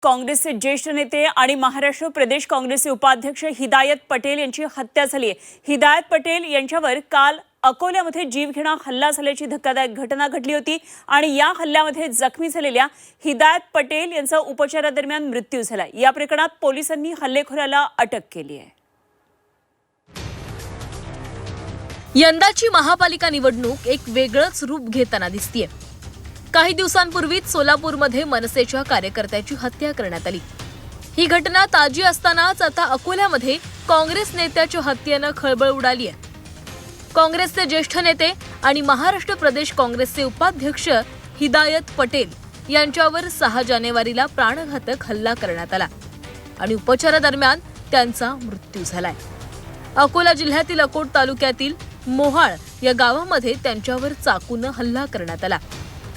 काँग्रेसचे ज्येष्ठ नेते आणि महाराष्ट्र प्रदेश काँग्रेसचे उपाध्यक्ष हिदायत पटेल यांची हत्या झाली आहे। हिदायत पटेल यांच्यावर काल अकोल्यामध्ये जीवघेणा हल्ला झाल्याची धक्कादायक घटना घडली होती आणि या हल्ल्यामध्ये जखमी झालेल्या हिदायत पटेल यांचा उपचारादरम्यान मृत्यू झाला। या प्रकरणात पोलिसांनी हल्लेखोराला अटक केली आहे। यंदाची महापालिका निवडणूक एक वेगळंच रूप घेताना दिसतेय। काही दिवसांपूर्वीच सोलापूरमध्ये मनसेच्या कार्यकर्त्याची हत्या करण्यात आली। ही घटना ताजी असतानाच आता अकोल्यामध्ये काँग्रेस नेत्याच्या हत्येनं खळबळ उडाली आहे। काँग्रेसचे ज्येष्ठ नेते आणि महाराष्ट्र प्रदेश काँग्रेसचे उपाध्यक्ष हिदायत पटेल यांच्यावर 6 जानेवारीला प्राणघातक हल्ला करण्यात आला आणि उपचारादरम्यान त्यांचा मृत्यू झालाय। अकोला जिल्ह्यातील अकोट तालुक्यातील मोहाळ या गावामध्ये त्यांच्यावर चाकूने हल्ला करण्यात आला।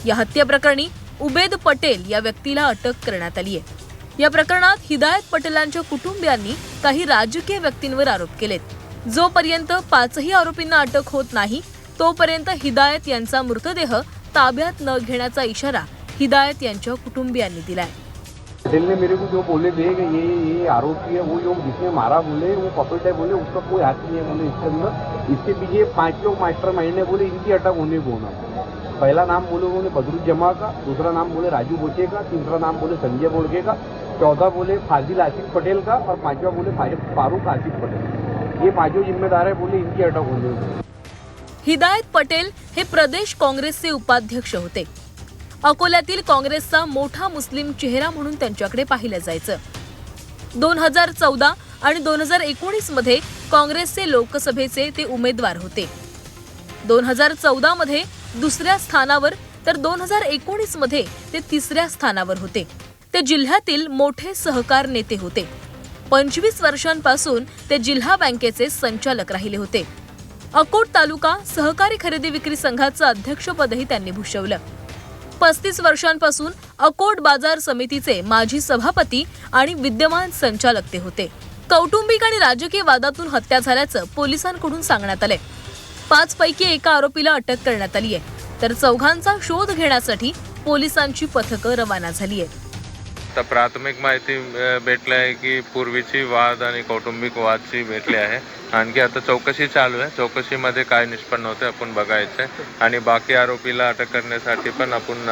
या हत्येप्रकरणी उबेद पटेल या व्यक्तीला अटक करण्यात आली आहे। या प्रकरणात हिदायत पटेलांच्या कुटुंबियांनी काही राजकीय व्यक्तींवर आरोप केलेत। जोपर्यंत 5ही आरोपींना अटक होत नाही तोपर्यंत हिदायत यांचा मृतदेह ताब्यात न घेण्याचा इशारा हिदायत यांच्या कुटुंबियांनी दिलाय। पटेल ने मेरे को जो बोले थे कि ये आरोपी है, वो जो जिसने मारा बोले वो पकड़ है बोले, उसका कोई हाथ नहीं है बोले इसके अंदर। इसके पीछे 5 लोग मास्टर माइंड है बोले, इनकी अटक होने को ना। पहला नाम बोले उन्होंने बदरुज्जमा का, दूसरा नाम बोले राजू बोचे का, तीसरा नाम बोले संजय बोड़के का, चौथा बोले फाजिल आसिफ पटेल का और 5वां बोले फारूक आसिफ पटेल। ये 5 जिम्मेदार है बोले, इनकी अटक होने को। हिदायत पटेल हे प्रदेश काँग्रेसचे उपाध्यक्ष होते। अकोल्यातील काँग्रेसचा मोठा मुस्लिम चेहरा म्हणून त्यांच्याकडे पाहिलं जायचं। 2014 आणि 2019 मध्ये काँग्रेसचे लोकसभेचे ते उमेदवार होते। 2014 मध्ये दुसऱ्या स्थानावर तर 2019 मध्ये ते 3ऱ्या स्थानावर होते। ते जिल्ह्यातील मोठे सहकार नेते होते। 25 वर्षांपासून ते जिल्हा बँकेचे संचालक राहिले होते। अकोट तालुका सहकारी खरेदी विक्री संघाचं अध्यक्षपदही त्यांनी भूषवलं। 35 वर्षांपासून अकोट बाजार समितीचे माजी सभापती आणि विद्यमान संचालक ते होते। कौटुंबिक आणि राजकीय वादातून हत्या झाल्याचं पोलिसांकडून सांगण्यात आलंय। 5 पैकी एका आरोपीला अटक करण्यात आली आहे, तर 4घांचा शोध घेण्यासाठी पोलिसांची पथकं रवाना झाली आहेत। तर प्राथमिक माहिती भेटली आहे की पूर्वीची वाद आणि कौटुंबिक वादची भेटली आहे। आणखी आता चौकशी चालू आहे। चौकशीमध्ये काय निष्पन्न होते आपण बघायचं आणि बाकी आरोपीला अटक करण्यासाठी पण आपण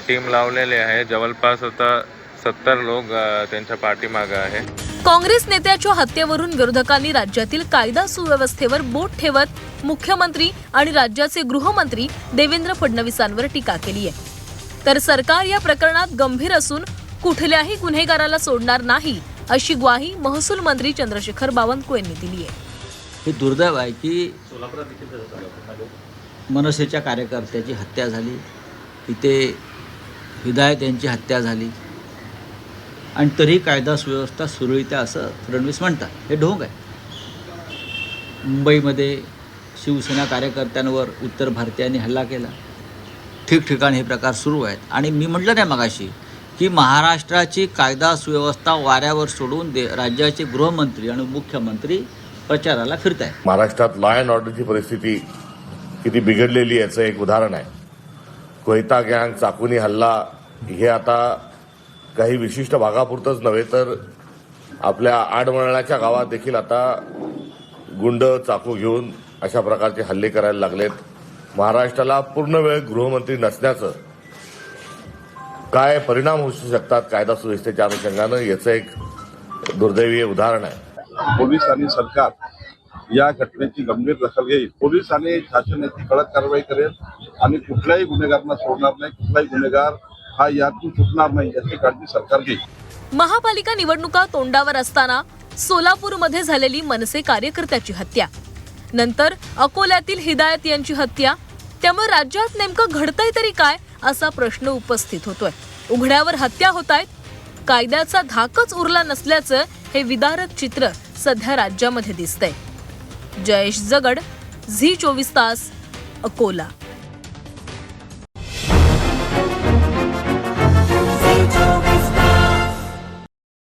टीम लावलेली आहे। जवळपास आता 70 लोक त्यांच्या पाठीमागे आहे। काँग्रेस नेत्याच्या हत्येवरून विरोधकांनी राज्यातील कायदा सुव्यवस्थेवर बोट ठेवत मुख्यमंत्री आणि राज्याचे गृहमंत्री देवेंद्र फडणवीसांवर टीका केली आहे। तर सरकार या प्रकरणात गंभीर असून कुठल्याही गुन्हेगाराला सोडणार नाही अशी ग्वाही महसूल मंत्री चंद्रशेखर बावनकुळे यांनी दिली आहे। हे दुर्दैव आहे की मनसेच्या कार्यकर्त्याची हत्या झाली, इथे हिदायत यांची हत्या झाली आणि तरी कायदा सुव्यवस्था सुरळीत आहे असं फडणवीस म्हणतात। हे ढोंग आहे। मुंबईमध्ये शिवसेना कार्यकर्त्यांवर उत्तर भारतीयांनी हल्ला केला। ठिकठिकाणी हे प्रकार सुरू आहेत आणि मी म्हटलं नाही मगाशी की महाराष्ट्राची कायदा सुव्यवस्था वाऱ्यावर सोडून राज्याचे गृहमंत्री आणि मुख्यमंत्री प्रचाराला फिरत आहेत। महाराष्ट्रात लॉ अँड ऑर्डरची परिस्थिती किती बिघडलेली याचं एक उदाहरण आहे। कोयता गँग, चाकुनी हल्ला हे आता काही विशिष्ट भागापुरतंच नव्हे तर आपल्या आडवळणाच्या गावात देखील आता गुंड चाकू घेऊन अशा प्रकारचे हल्ले करायला लागलेत। महाराष्ट्राला पूर्ण वेळ गृहमंत्री नसण्याचं काय परिणाम होऊ शकतात कायदा सुव्यवस्थेच्या अनुषंगानं याचं एक दुर्दैवी उदाहरण आहे। पोलीस आणि सरकार या घटनेची गंभीर दखल घेईल। पोलीस आणि शासन याची कडक कारवाई करेल आणि कुठल्याही गुन्हेगारांना सोडणार नाही। कुठलाही गुन्हेगार हा यातून सुटणार नाही याची काळजी सरकार घेईल। महापालिका निवडणुका तोंडावर असताना सोलापूरमध्ये झालेली मनसे कार्यकर्त्याची हत्या, नंतर अकोल्यातील हिदायत यांची हत्या, त्यामुळे राज्यात नेमकं घडतंय तरी काय असा प्रश्न उपस्थित होतोय। उघड्यावर हत्या होतायत, कायद्याचा धाकच उरला नसल्याचं हे विदारक चित्र सध्या राज्यामध्ये दिसतंय। जयेश जगड, झी 24 तास, अकोला।